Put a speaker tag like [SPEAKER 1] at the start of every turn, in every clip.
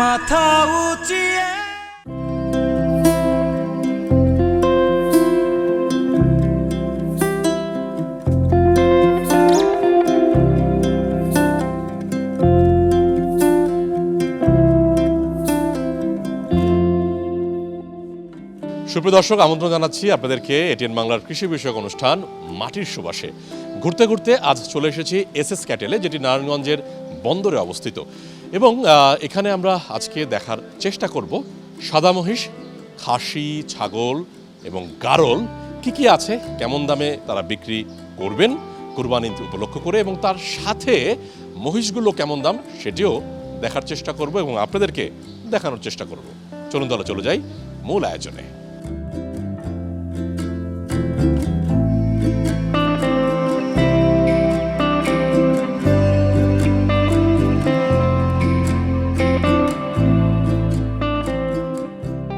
[SPEAKER 1] মাথা উঁচিয়ে।
[SPEAKER 2] সুপ্রিয় দর্শক, আমন্ত্রণ জানাচ্ছি আপনাদেরকে এটিএন বাংলার কৃষি বিষয়ক অনুষ্ঠান মাটির সুবাসে। ঘুরতে ঘুরতে আজ চলে এসেছি এসএস ক্যাটেলে, যেটি নারায়ণগঞ্জের বন্দরে অবস্থিত। এবং এখানে আমরা আজকে দেখার চেষ্টা করব সাদা মহিষ, খাসি, ছাগল এবং গারল কি আছে, কেমন দামে তারা বিক্রি করবেন কুরবানি উপলক্ষ করে, এবং তার সাথে মহিষগুলো কেমন দাম সেটিও দেখার চেষ্টা করব এবং আপনাদেরকে দেখানোর চেষ্টা করব। চলুন তাহলে চলে যাই মূল আয়োজনে।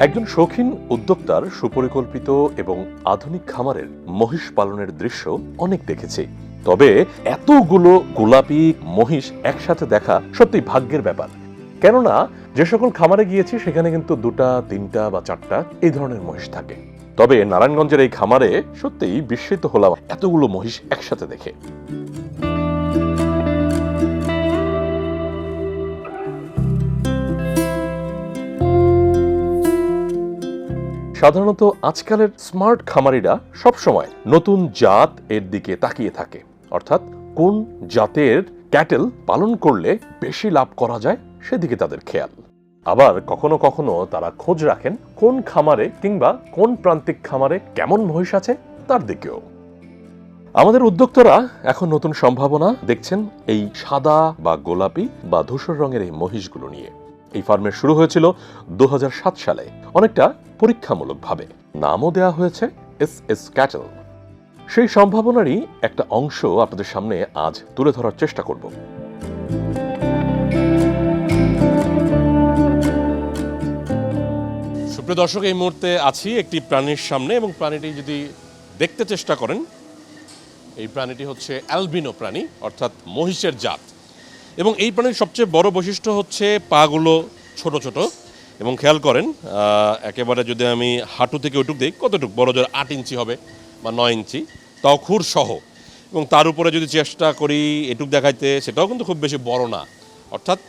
[SPEAKER 2] একজন শৌখিন উদ্যোক্তার সুপরিকল্পিত এবং আধুনিক খামারের মহিষ পালনের দৃশ্য অনেক দেখেছি, তবে এতগুলো গোলাপি মহিষ একসাথে দেখা সত্যি ভাগ্যের ব্যাপার। কেননা যে সকল খামারে গিয়েছি সেখানে কিন্তু 2টা, 3টা বা 4টা এই ধরনের মহিষ থাকে। তবে নারায়ণগঞ্জের এই খামারে সত্যিই বিস্মিত হলাম এতগুলো মহিষ একসাথে দেখে। সাধারণত আজকালের স্মার্ট খামারিরা সবসময় নতুন জাত এর দিকে তাকিয়ে থাকে, অর্থাৎ কোন জাতের ক্যাটেল পালন করলে বেশি লাভ করা যায় সেদিকে তাদের খেয়াল। আবার কখনো কখনো তারা খোঁজ রাখেন কোন খামারে কিংবা কোন প্রান্তিক খামারে কেমন মহিষ আছে তার দিকেও। আমাদের উদ্যোক্তারা এখন নতুন সম্ভাবনা দেখছেন এই সাদা বা গোলাপি বা ধূসর রঙের এই মহিষগুলো নিয়ে। এই ফার্মের শুরু হয়েছিল 2007 সালে, অনেকটা পরীক্ষামূলকভাবে। নামও দেওয়া হয়েছে এসএস ক্যাটেল। সেই সম্ভাবনারই একটা অংশ আপনাদের সামনে আজ তুলে ধরার চেষ্টা করব। সুপ্রিয় দর্শক, এই মুহূর্তে আছি একটি প্রাণীর সামনে, এবং প্রাণীটি যদি দেখতে চেষ্টা করেন, এই প্রাণীটি হচ্ছে অ্যালবিনো প্রাণী, অর্থাৎ মহিষের জাত। এবং এই প্রাণীর সবচেয়ে বড় বৈশিষ্ট্য হচ্ছে পাগুলো ছোট ছোট, এবং খেয়াল করেন একেবারে যদি আমি হাঁটু থেকে ওটুক দিই, কতটুক বড় জোর 8 ইঞ্চি হবে বা 9 ইঞ্চি, তাও খুর সহ। এবং তার উপরে যদি চেষ্টা করি এটুক দেখাইতে, সেটাও কিন্তু খুব বেশি বড় না। অর্থাৎ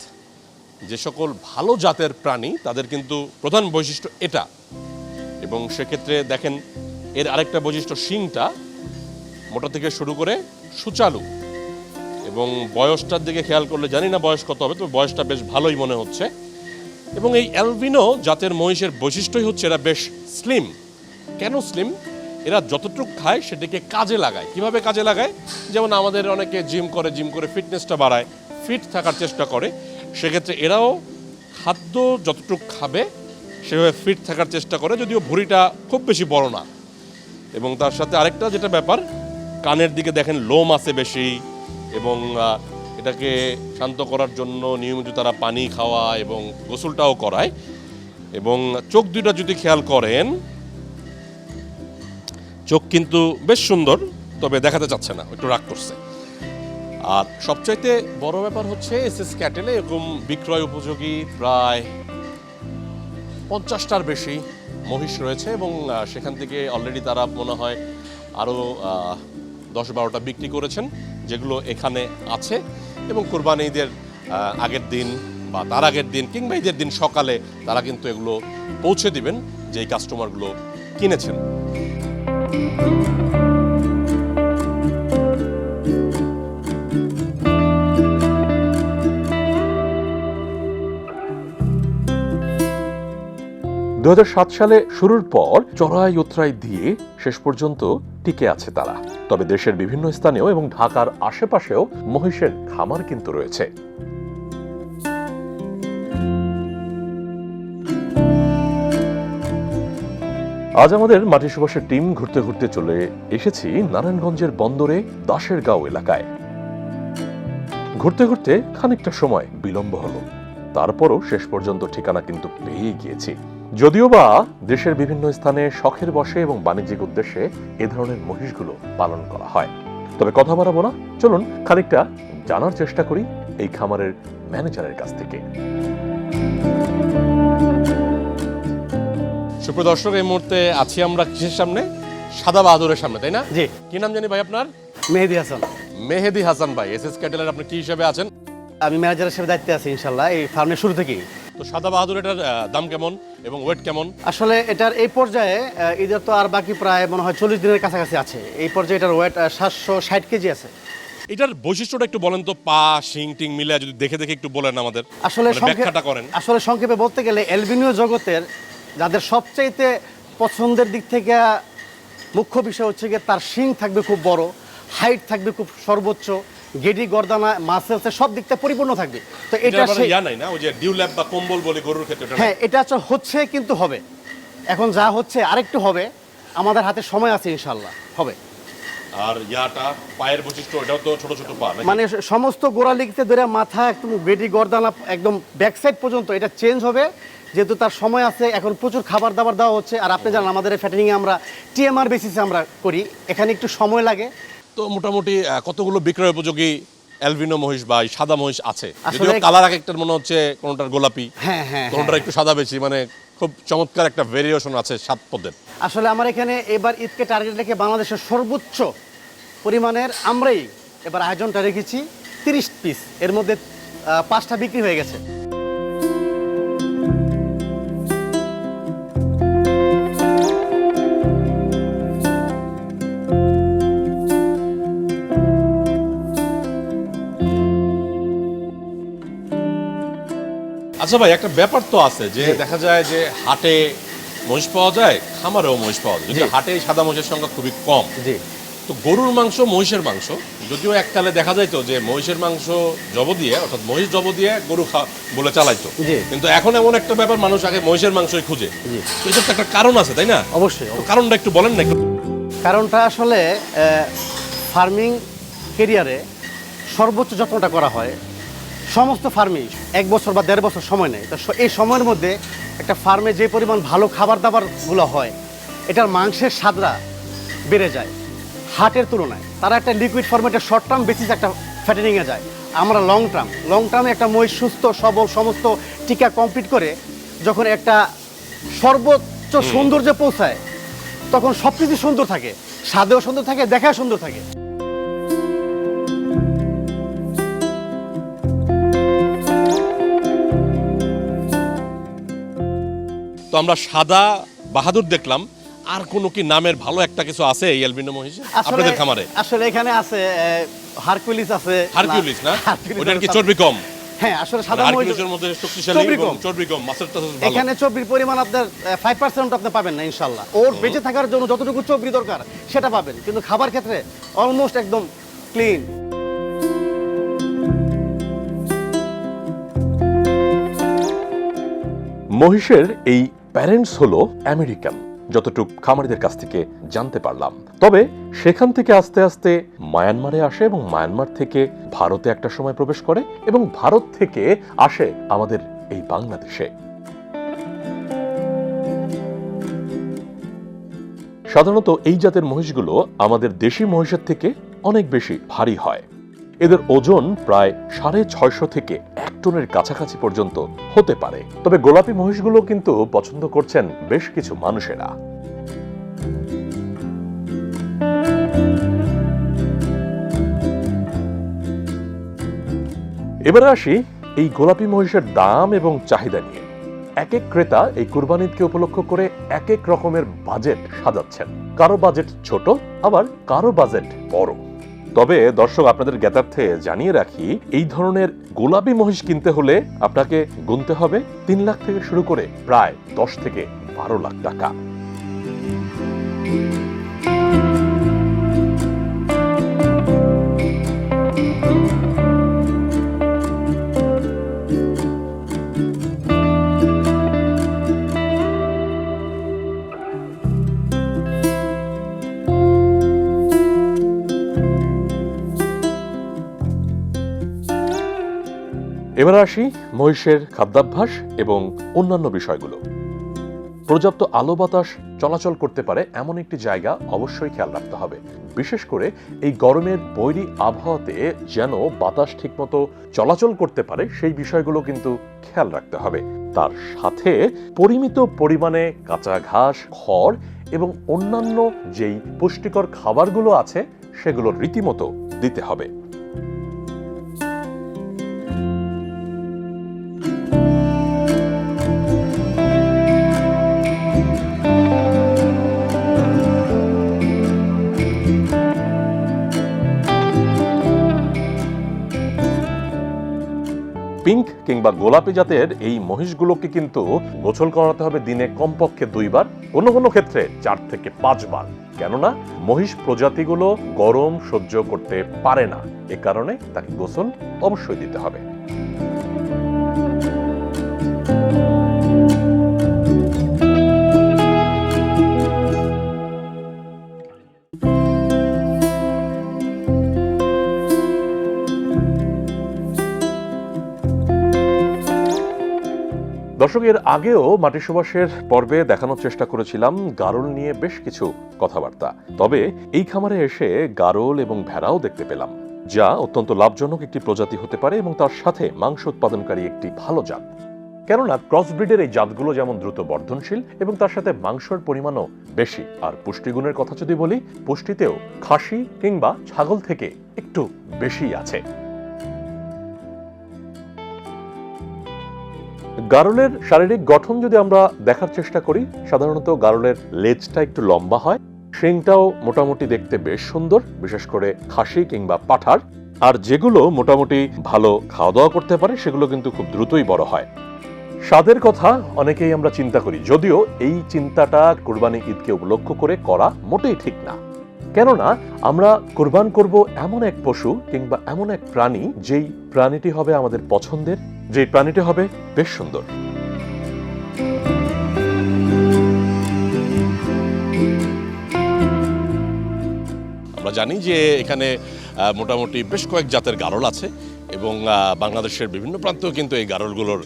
[SPEAKER 2] যে সকল ভালো জাতের প্রাণী তাদের কিন্তু প্রধান বৈশিষ্ট্য এটা। এবং সেক্ষেত্রে দেখেন এর আরেকটা বৈশিষ্ট্য, শিংটা মোটা থেকে শুরু করে সুচালু। এবং বয়সটার দিকে খেয়াল করলে জানি না বয়স কত হবে, তবে বয়সটা বেশ ভালোই মনে হচ্ছে। এবং এই অ্যালবিনো জাতের মহিষের বৈশিষ্ট্যই হচ্ছে এরা বেশ স্লিম। কেন স্লিম? এরা যতটুকু খায় সেটাকে কাজে লাগায়। কিভাবে কাজে লাগায়? যেমন আমাদের অনেকে জিম করে ফিটনেসটা বাড়ায়, ফিট থাকার চেষ্টা করে। সেক্ষেত্রে এরাও খাদ্য যতটুকু খাবে সেভাবে ফিট থাকার চেষ্টা করে, যদিও ভুঁড়িটা খুব বেশি বড় না। এবং তার সাথে আরেকটা যেটা ব্যাপার, কানের দিকে দেখেন লোম আছে বেশি, এবং এটাকে শান্ত করার জন্য নিয়মিত তারা পানি খাওয়া এবং গোসলটাও করায়। এবং চোখ দুইটা যদি খেয়াল করেন, চোখ কিন্তু বেশ সুন্দর, তবে দেখাতে চাচ্ছে না, একটু রাগ করছে। আর সবচাইতে বড় ব্যাপার হচ্ছে এসএস ক্যাটেলে এরকম বিক্রয় উপযোগী প্রায় 50টার বেশি মহিষ রয়েছে, এবং সেখান থেকে অলরেডি তারা মনে হয় আরও 10-12টা বিক্রি করেছেন, যেগুলো এখানে আছে। এবং কুরবানি ঈদের আগের দিন বা তার আগের দিন কিংবা ঈদের দিন সকালে তারা কিন্তু এগুলো পৌঁছে দিবেন যেই কাস্টমারগুলো কিনেছেন। সালে শুরুর পর চড়াই উতরাই দিয়ে শেষ পর্যন্ত টিকে আছে তারা। তবে দেশের বিভিন্ন স্থানেও এবং ঢাকার আশেপাশেও মহিষের খামার কিন্তু রয়েছে। আজ আমাদের মাটির সুবাসের টিম ঘুরতে ঘুরতে চলে এসেছি নারায়ণগঞ্জের বন্দরে দাসেরগাঁও এলাকায়। ঘুরতে ঘুরতে খানিকটা সময় বিলম্ব হলো, তারপরও শেষ পর্যন্ত ঠিকানা কিন্তু পেয়ে গিয়েছি। যদিও বা দেশের বিভিন্ন স্থানে শখের বশে এবং বাণিজ্যিক উদ্দেশ্যে এ ধরনের মহিষগুলো পালন করা হয়, তবে কথা বাড়াবো না, চলুন খানিকটা জানার চেষ্টা করি এই খামারের ম্যানেজারের কাছ থেকে। সুপ্রিয় দর্শক, এই মুহূর্তে আছি আমরা কিসের সামনে? সাদা বাহাদুরের সামনে, তাই না?
[SPEAKER 3] জি।
[SPEAKER 2] কি নাম জানি ভাই আপনার?
[SPEAKER 3] মেহেদি হাসান।
[SPEAKER 2] মেহেদি হাসান ভাই, এসএস ক্যাটেলের আপনি কি হিসেবে আছেন?
[SPEAKER 3] আমি ম্যানেজার হিসেবে দায়িত্বে আছি ইনশাল্লাহ এই ফার্মের শুরু থেকেই।
[SPEAKER 2] তো সাদা বাহাদুর এটার দাম কেমন এবং ওয়েট কেমন?
[SPEAKER 3] আসলে এটার এই পর্যায়ে ঈদের তো আর বাকি প্রায় মনে হয় 40 দিনের কাছাকাছি আছে। এই পর্যায়ে এটার ওয়েট 760 কেজি আছে।
[SPEAKER 2] এটার বৈশিষ্ট্যটা একটু বলেন তো, পা শিং টিং মিলে যদি দেখে দেখে একটু বলেন আমাদের,
[SPEAKER 3] আসলে
[SPEAKER 2] মানে ব্যাখ্যাটা করেন।
[SPEAKER 3] আসলে সংক্ষেপে বলতে গেলে অ্যালবিনো জগতের যাদের সবচাইতে পছন্দের দিক থেকে মুখ্য বিষয় হচ্ছে গিয়ে তার শিং থাকবে খুব বড়, হাইট থাকবে খুব সর্বোচ্চ, গেডি গর্দানা মাসেলসে সব দিক থেকে পরিপূর্ণ থাকবে। তো এটা
[SPEAKER 2] মানে ইয়া নাই না, ওই যে ডিউল্যাপ বা কম্বল বলে গরুর ক্ষেত্রে,
[SPEAKER 3] হ্যাঁ, এটা হচ্ছে কিন্তু হবে। এখন যা হচ্ছে আরেকটু হবে, আমাদের হাতে সময় আছে, ইনশাল্লাহ হবে।
[SPEAKER 2] আর ইয়াটা পায়ের বৈশিষ্ট্য, এটাও তো ছোট ছোট পা নাকি?
[SPEAKER 3] মানে সমস্ত গোড়ালিতে ধরে মাথা একদম বেডি গর্দানা একদম ব্যাক সাইড পর্যন্ত এটা চেঞ্জ হবে, যেহেতু তার সময় আছে। এখন প্রচুর খাবার দাবার দেওয়া হচ্ছে। আর আপনি জানেন আমাদের ফ্যাটেনিংয়ে আমরা টিএমআর বেসিসে আমরা করি, এখানে একটু সময় লাগে।
[SPEAKER 2] তো মোটামুটি কতগুলো বিক্রয় উপযোগী অ্যালবিনো মহিষ বা এই সাদা মহিষ আছে?
[SPEAKER 3] আসলে
[SPEAKER 2] যদিও কালার এক একটার মনে হচ্ছে কোনটার গোলাপি,
[SPEAKER 3] হ্যাঁ হ্যাঁ,
[SPEAKER 2] কোনটার একটু সাদা বেশি, মানে খুব চমৎকার একটা ভেরিয়েশন আছে সাত পদের।
[SPEAKER 3] আসলে আমার এখানে এবার ঈদকে টার্গেট রেখে বাংলাদেশের সর্বোচ্চ পরিমাণের আমরাই এবার আয়োজনটা রেখেছি 30 পিস। এর মধ্যে 5টা বিক্রি হয়ে গেছে।
[SPEAKER 2] আচ্ছা ভাই, একটা ব্যাপার তো আছে যে দেখা যায় যে হাটে মহিষ পাওয়া যায়, খামারেও মহিষ পাওয়া যায়, কিন্তু হাটে সাদা মহিষের সংখ্যা খুবই কম।
[SPEAKER 3] জি।
[SPEAKER 2] তো গরুর মাংস, মহিষের মাংস, যদিও এককালে দেখা যাইতো যে মহিষের মাংস জব দিয়ে, অর্থাৎ মহিষ জব দিয়ে গরু বলে চালাইতো, কিন্তু এখন এমন একটা ব্যাপার, মানুষ আগে মহিষের মাংসই খুঁজে। তো এটার তো একটা কারণ আছে, তাই না?
[SPEAKER 3] অবশ্যই।
[SPEAKER 2] তো কারণটা একটু বলেন না।
[SPEAKER 3] কারণটা আসলে ফার্মিং কেরিয়ারে সর্বোচ্চ যত্নটা করা হয়। সমস্ত ফার্মই 1 বছর বা 1.5 বছর সময় নেয়। তো এই সময়ের মধ্যে একটা ফার্মে যে পরিমাণ ভালো খাবার দাবারগুলো হয়, এটার মাংসের স্বাদটা বেড়ে যায় হাটের তুলনায়। তারা একটা লিকুইড ফরম্যাটে শর্ট টার্ম বেসিস একটা ফ্যাটেনিংয়ে যায়। আমরা লং টার্মে একটা মহিষ সুস্থ সবল সমস্ত টিকা কমপ্লিট করে যখন একটা সর্বোচ্চ সৌন্দর্যে পৌঁছায়, তখন সব কিছু সুন্দর থাকে, স্বাদেও সুন্দর থাকে, দেখাও সুন্দর থাকে।
[SPEAKER 2] তো আমরা সাদা বাহাদুর দেখলাম, আর কোনো কি নামের ভালো একটা কিছু আছে এই অ্যালবিনো মহিষে আপনাদের খামারে?
[SPEAKER 3] আসলে এখানে আছে হারকুলিস আছে।
[SPEAKER 2] হারকিউলিস না? ওটার কি চর্বি কম?
[SPEAKER 3] হ্যাঁ, আসলে সাদা
[SPEAKER 2] হারকিউলিসের মধ্যে শক্তিশালী এবং চর্বি কম, মাছের তো ভালো।
[SPEAKER 3] এখানে চর্বির পরিমাণ আপনার 5% আপনি পাবেন না ইনশাআল্লাহ। ওর বেঁচে থাকার জন্য যতটুকু চর্বি দরকার সেটা পাবেন, কিন্তু খাবার ক্ষেত্রে অলমোস্ট একদম ক্লিন।
[SPEAKER 4] মহিষের এই প্যারেন্টস হলো আমেরিকান, যতটুকু খামারিদের কাছ থেকে জানতে পারলাম। তবে সেখান থেকে আস্তে আস্তে মায়ানমারে আসে এবং মায়ানমার থেকে ভারতে একটা সময় প্রবেশ করে এবং ভারত থেকে আসে আমাদের এই বাংলাদেশে। সাধারণত এই জাতের মহিষগুলো আমাদের দেশি মহিষের থেকে অনেক বেশি ভারী হয়। এদের ওজন প্রায় 650 থেকে 1 টনের কাছাকাছি পর্যন্ত হতে পারে। তবে গোলাপি মহিষগুলো কিন্তু পছন্দ করছেন বেশ কিছু মানুষেরা। এবারে আসি এই গোলাপি মহিষের দাম এবং চাহিদা নিয়ে। এক এক ক্রেতা এই কুরবানি ঈদকে উপলক্ষ করে এক এক রকমের বাজেট সাজাচ্ছেন। কারো বাজেট ছোট, আবার কারো বাজেট বড়। তবে দর্শক, আপনাদের জ্ঞাতার্থে জানিয়ে রাখি, এই ধরনের গোলাপি মহিষ কিনতে হলে আপনাকে গুনতে হবে 3 লাখ থেকে শুরু করে প্রায় 10 থেকে 12 লাখ টাকা। এবার আসি মহিষের খাদ্যাভ্যাস এবং অন্যান্য বিষয়গুলো। পর্যাপ্ত আলো বাতাস চলাচল করতে পারে এমন একটি জায়গা অবশ্যই খেয়াল রাখতে হবে। বিশেষ করে এই গরমের বৈরী আবহাওয়াতে যেন বাতাস ঠিকমতো চলাচল করতে পারে সেই বিষয়গুলো কিন্তু খেয়াল রাখতে হবে। তার সাথে পরিমিত পরিমাণে কাঁচা ঘাস, খড় এবং অন্যান্য যেই পুষ্টিকর খাবারগুলো আছে সেগুলো রীতিমতো দিতে হবে। পিঙ্ক কিংবা গোলাপি জাতের এই মহিষগুলোকে কিন্তু গোসল করাতে হবে দিনে কমপক্ষে 2 বার, কোনো কোনো ক্ষেত্রে 4 থেকে 5 বার। কেননা মহিষ প্রজাতিগুলো গরম সহ্য করতে পারে না, এ কারণে তাকে গোসল অবশ্যই দিতে হবে। দর্শক, এর আগেও মাটি সুবাসের পর্বে দেখানোর চেষ্টা করেছিলাম গারল নিয়ে বেশ কিছু কথাবার্তা। তবে এই খামারে এসে গারল এবং ভেড়াও দেখতে পেলাম, যা অত্যন্ত লাভজনক একটি প্রজাতি হতে পারে এবং তার সাথে মাংস উৎপাদনকারী একটি ভালো জাত। কেননা ক্রসব্রিডের এই জাতগুলো যেমন দ্রুত বর্ধনশীল এবং তার সাথে মাংসের পরিমাণও বেশি। আর পুষ্টিগুণের কথা যদি বলি, পুষ্টিতেও খাসি কিংবা ছাগল থেকে একটু বেশি আছে। গারলের শারীরিক গঠন যদি আমরা দেখার চেষ্টা করি, সাধারণত গারলের লেজটা একটু লম্বা হয়, শিংটাও মোটামুটি দেখতে বেশ সুন্দর, বিশেষ করে খাসি কিংবা পাঠার। আর যেগুলো মোটামুটি ভালো খাওয়া দাওয়া করতে পারে সেগুলো কিন্তু খুব দ্রুতই বড় হয়। স্বাদের কথা অনেকেই আমরা চিন্তা করি, যদিও এই চিন্তাটা কুরবানি ঈদকে উপলক্ষ করে করা মোটেই ঠিক না। কেননা আমরা কুরবান করব এমন এক পশু কিংবা এমন এক প্রাণী, যেই প্রাণীটি হবে আমাদের পছন্দের, যেই প্রাণীটি হবে বেশ সুন্দর।
[SPEAKER 2] আমরা জানি যে এখানে মোটামুটি বেশ কয়েক জাতের গারল আছে এবং বাংলাদেশের বিভিন্ন প্রান্তেও কিন্তু এই গারলগুলোর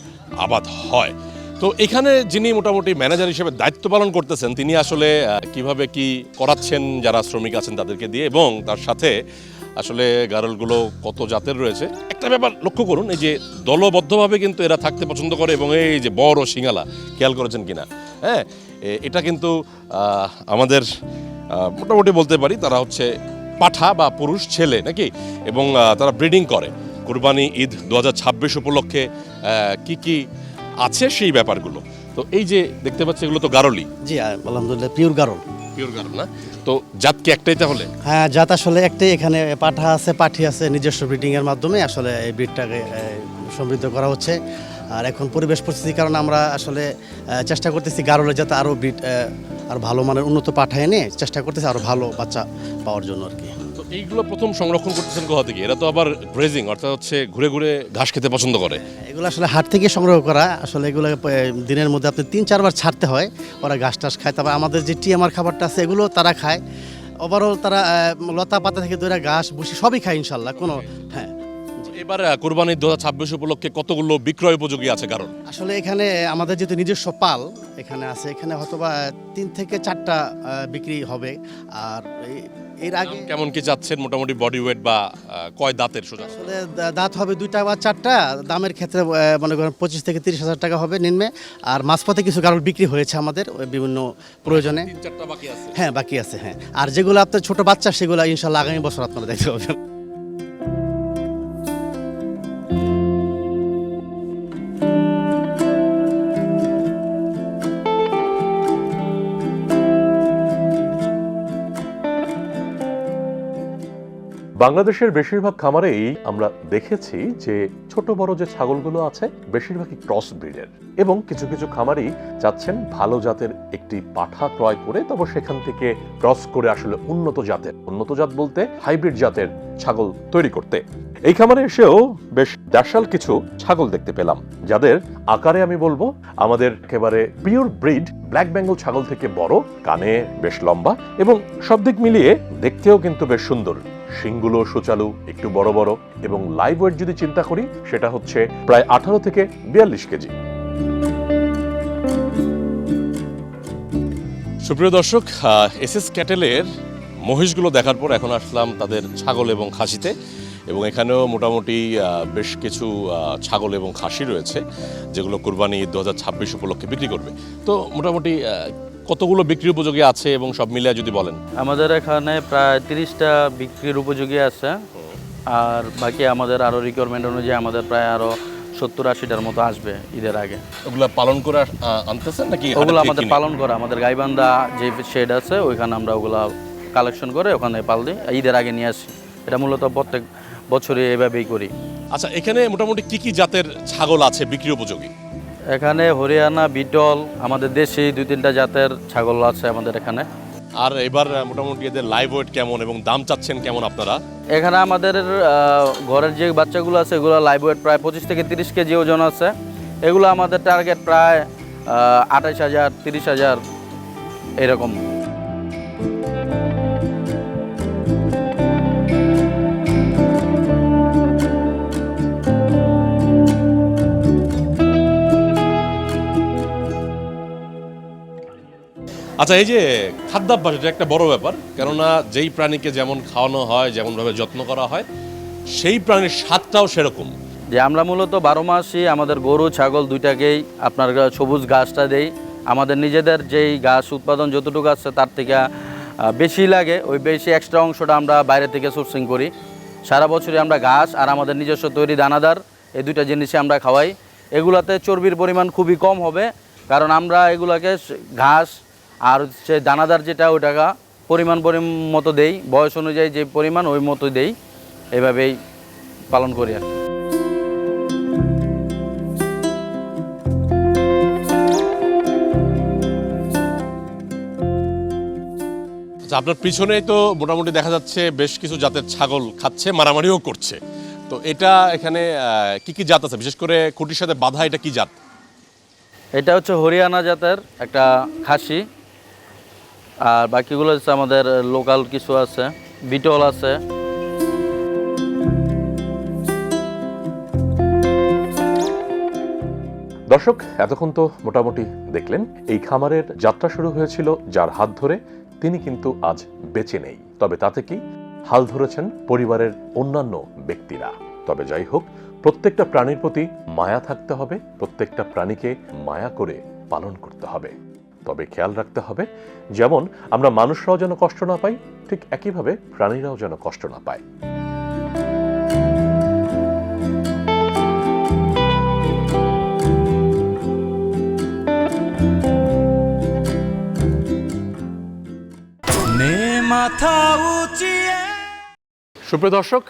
[SPEAKER 2] আবাদ হয়। তো এখানে যিনি মোটামুটি ম্যানেজার হিসেবে দায়িত্ব পালন করতেছেন, তিনি আসলে কিভাবে কি করাচ্ছেন যারা শ্রমিক আছেন তাদেরকে দিয়ে, এবং তার সাথে আসলে গারলগুলো কত জাতের রয়েছে। একটা ব্যাপার লক্ষ্য করুন, এই যে দলবদ্ধভাবে কিন্তু এরা থাকতে পছন্দ করে, এবং এই যে বড় সিঙ্গালা, খেয়াল করেছেন কিনা? হ্যাঁ, এটা কিন্তু আমাদের মোটামুটি বলতে পারি তারা হচ্ছে পাঠা বা পুরুষ ছেলে নাকি, এবং তারা ব্রিডিং করে। কুরবানি ঈদ 2026 উপলক্ষে কি কি আছে সেই ব্যাপারগুলো। তো এই যে দেখতে পাচ্ছি এগুলো তো গারলই।
[SPEAKER 3] জি আলহামদুলিল্লাহ, পিওর গারল।
[SPEAKER 2] পিওর গারল না? তো জাত কি একটাই তাহলে?
[SPEAKER 3] হ্যাঁ, জাত আসলে একটাই। এখানে পাঠা আছে, পাঠি আছে, নিজস্ব ব্রিডিং এর মাধ্যমে আসলে এই ব্রিডটাকে সমৃদ্ধ করা হচ্ছে। আর এখন পরিবেশ পরিস্থিতির কারণে আমরা আসলে চেষ্টা করতেছি গারলে যাতে আরও ব্রিড আর ভালো মানের উন্নত পাঠা এনে চেষ্টা করতেছি আরও ভালো বাচ্চা পাওয়ার জন্য আর কি।
[SPEAKER 2] তো এইগুলো প্রথম সংরক্ষণ করতেছেন কোথা থেকে? এরা তো আবার গ্রেজিং, অর্থাৎ হচ্ছে ঘুরে ঘুরে ঘাস খেতে পছন্দ করে।
[SPEAKER 3] এগুলো আসলে হাট থেকে সংগ্রহ করা। আসলে এগুলো দিনের মধ্যে আপনি 3-4 বার ছাড়তে হয়, ওরা ঘাস টাস খায়। তারপর আমাদের যে টিএমআর খাবারটা আছে এগুলো তারা খায়। ওভারঅল তারা লতা পাতা থেকে ধরে ঘাস ভুসি সবই খায় ইনশাল্লাহ। কোনো হ্যাঁ।
[SPEAKER 2] এবার কুরবানি 2026 উপলক্ষে কতগুলো বিক্রয় উপযোগী আছে গারল?
[SPEAKER 3] আসলে এখানে আমাদের যেহেতু নিজস্ব পাল এখানে আছে, এখানে হয়তোবা 3 থেকে 4টা বিক্রি হবে। আর এর আগে
[SPEAKER 2] কেমন কি চাচ্ছেন মোটামুটি বডি ওয়েট বা কয় দাঁতের সোজা?
[SPEAKER 3] আসলে দাঁত হবে 2টা বা 4টা। দামের ক্ষেত্রে মনে করেন 25 থেকে 30 হাজার টাকা হবে নিম্নে। আর মাঝপথে কিছু গারল বিক্রি হয়েছে আমাদের বিভিন্ন প্রয়োজনে।
[SPEAKER 2] 3-4টা বাকি আছে?
[SPEAKER 3] হ্যাঁ, বাকি আছে। হ্যাঁ, আর যেগুলো আপনার ছোট বাচ্চা সেগুলো ইনশাল্লাহ আগামী বছর আপনারা দেখতে পাবেন।
[SPEAKER 4] বাংলাদেশের বেশিরভাগ খামারেই আমরা দেখেছি যে ছোট বড় যে ছাগলগুলো আছে বেশিরভাগই ক্রস ব্রিডের, এবং কিছু কিছু খামারই চাচ্ছেন ভালো জাতের একটি পাঠা ক্রয় করে তারপর সেখান থেকে ক্রস করে আসলে উন্নত জাত বলতে হাইব্রিড জাতের ছাগল তৈরি করতে। এই খামারে এসেও বেশ দেশাল কিছু ছাগল দেখতে পেলাম, যাদের আকারে আমি বলবো আমাদের একেবারে পিওর ব্রিড ব্ল্যাক বেঙ্গল ছাগল থেকে বড়, কানে বেশ লম্বা এবং সব দিক মিলিয়ে দেখতেও কিন্তু বেশ সুন্দর। শিংগুলো সুচালু, একটু বড় বড়, এবং লাইভ ওয়েট যদি চিন্তা করি সেটা হচ্ছে প্রায় 18 থেকে 42 কেজি।
[SPEAKER 2] সুপ্রিয় দর্শক, এসএস ক্যাটেলের মহিষগুলো দেখার পর এখন আসলাম তাদের ছাগল এবং খাসিতে, এবং এখানেও মোটামুটি বেশ কিছু ছাগল এবং খাসি রয়েছে যেগুলো কুরবানি 2026 উপলক্ষে বিক্রি করবে। তো মোটামুটি কতগুলো বিক্রি উপযোগী আছে এবং সব মিলিয়ে যদি বলেন।
[SPEAKER 5] আমাদের এখানে প্রায় 30টা বিক্রির উপযোগী আছে, আর বাকি আমাদের আরও রিকোয়ারমেন্ট অনুযায়ী আমাদের প্রায় আরও 70-80টার মতো আসবে ঈদের আগে।
[SPEAKER 2] ওগুলো পালন করে আনতেছেন নাকি?
[SPEAKER 5] ওগুলো আমাদের পালন করা, আমাদের গাইবান্ধা যে শেড আছে ওইখানে আমরা ওগুলা কালেকশন করে ওখানে পাল দিই, ঈদের আগে নিয়ে আসি। এটা মূলত প্রত্যেক বছরই এভাবেই করি।
[SPEAKER 2] আচ্ছা, এখানে মোটামুটি কি কি জাতের ছাগল আছে বিক্রি উপযোগী?
[SPEAKER 5] এখানে হরিয়ানা, বিটল, আমাদের দেশি 2-3টা জাতের ছাগল আছে আমাদের এখানে।
[SPEAKER 2] আর এবার মোটামুটি এদের লাইভ ওয়েট কেমন এবং দাম চাচ্ছেন কেমন আপনারা?
[SPEAKER 5] এখানে আমাদের ঘরের যে বাচ্চাগুলো আছে এগুলো লাইভ ওয়েট প্রায় 25 থেকে 30 কেজি ওজন আছে। এগুলো আমাদের টার্গেট প্রায় 28,000, 30,000 এরকম।
[SPEAKER 2] আচ্ছা, এই যে খাদ্যাভ্যাস এটা একটা বড় ব্যাপার, কেননা যেই প্রাণীকে যেমন খাওয়ানো হয়, যেমনভাবে যত্ন করা হয়, সেই প্রাণীর স্বাদটাও সেরকম।
[SPEAKER 5] যে আমরা মূলত 12 মাসই আমাদের গরু ছাগল দুইটাকেই আপনার সবুজ ঘাসটা দেই। আমাদের নিজেদের যেই ঘাস উৎপাদন যতটুকু আছে তার থেকে বেশি লাগে, ওই বেশি এক্সট্রা অংশটা আমরা বাইরে থেকে সোর্সিং করি। সারা বছরই আমরা ঘাস আর আমাদের নিজস্ব তৈরি দানাদার এই দুইটা জিনিসই আমরা খাওয়াই। এগুলাতে চর্বির পরিমাণ খুবই কম হবে, কারণ আমরা এগুলাকে ঘাস আর হচ্ছে দানাদার যেটা ওইটা পরিমাণ মতো দেই, বয়স অনুযায়ী যে পরিমাণ ওই মতো দেই, এভাবেই পালন করি আর কি।
[SPEAKER 2] আচ্ছা, আপনার পিছনেই তো মোটামুটি দেখা যাচ্ছে বেশ কিছু জাতের ছাগল খাচ্ছে, মারামারিও করছে। তো এটা এখানে কি কি জাত আছে, বিশেষ করে খুঁটির সাথে বাঁধা, এটা কি জাত?
[SPEAKER 5] এটা হচ্ছে হরিয়ানা জাতের একটা খাসি, আর বাকিগুলো হচ্ছে আমাদের লোকাল কিছু আছে, বিটল আছে।
[SPEAKER 4] দর্শক, এতক্ষণ তো মোটামুটি দেখলেন এই খামারের যাত্রা শুরু হয়েছিল যার হাত ধরে, তিনি কিন্তু আজ বেঁচে নেই। তবে তাতে কি, হাল ধরেছেন পরিবারের অন্যান্য ব্যক্তিরা। তবে যাই হোক, প্রত্যেকটা প্রাণীর প্রতি মায়া থাকতে হবে, প্রত্যেকটা প্রাণীকে মায়া করে পালন করতে হবে। তবে খেয়াল রাখতে হবে, যেমন আমরা মানুষরাও যেন কষ্ট না পাই, ঠিক একইভাবে প্রাণীরাও যেন কষ্ট না পায়।
[SPEAKER 1] মাথা উঁচিয়ে।
[SPEAKER 2] সুপ্রিয় দর্শক,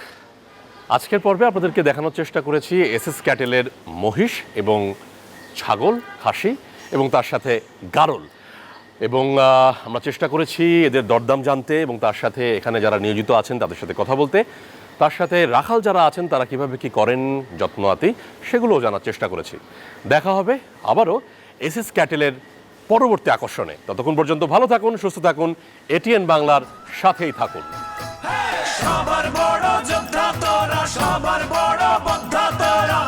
[SPEAKER 2] আজকের পর্বে আপনাদেরকে দেখানোর চেষ্টা করেছি এসএস ক্যাটেলের মহিষ এবং ছাগল, খাসি এবং তার সাথে গারল। এবং আমরা চেষ্টা করেছি এদের দরদাম জানতে এবং তার সাথে এখানে যারা নিয়োজিত আছেন তাদের সাথে কথা বলতে, তার সাথে রাখাল যারা আছেন তারা কিভাবে কি করেন যত্নআতি, সেগুলোও জানার চেষ্টা করেছি। দেখা হবে আবারও এসএস ক্যাটেলের পরবর্তী আকর্ষণে। ততক্ষণ পর্যন্ত ভালো থাকুন, সুস্থ থাকুন, এটিএন বাংলার সাথেই থাকুন।
[SPEAKER 1] সবার বড় যোদ্ধা তোরা, সবার বড় যোদ্ধা তোরা।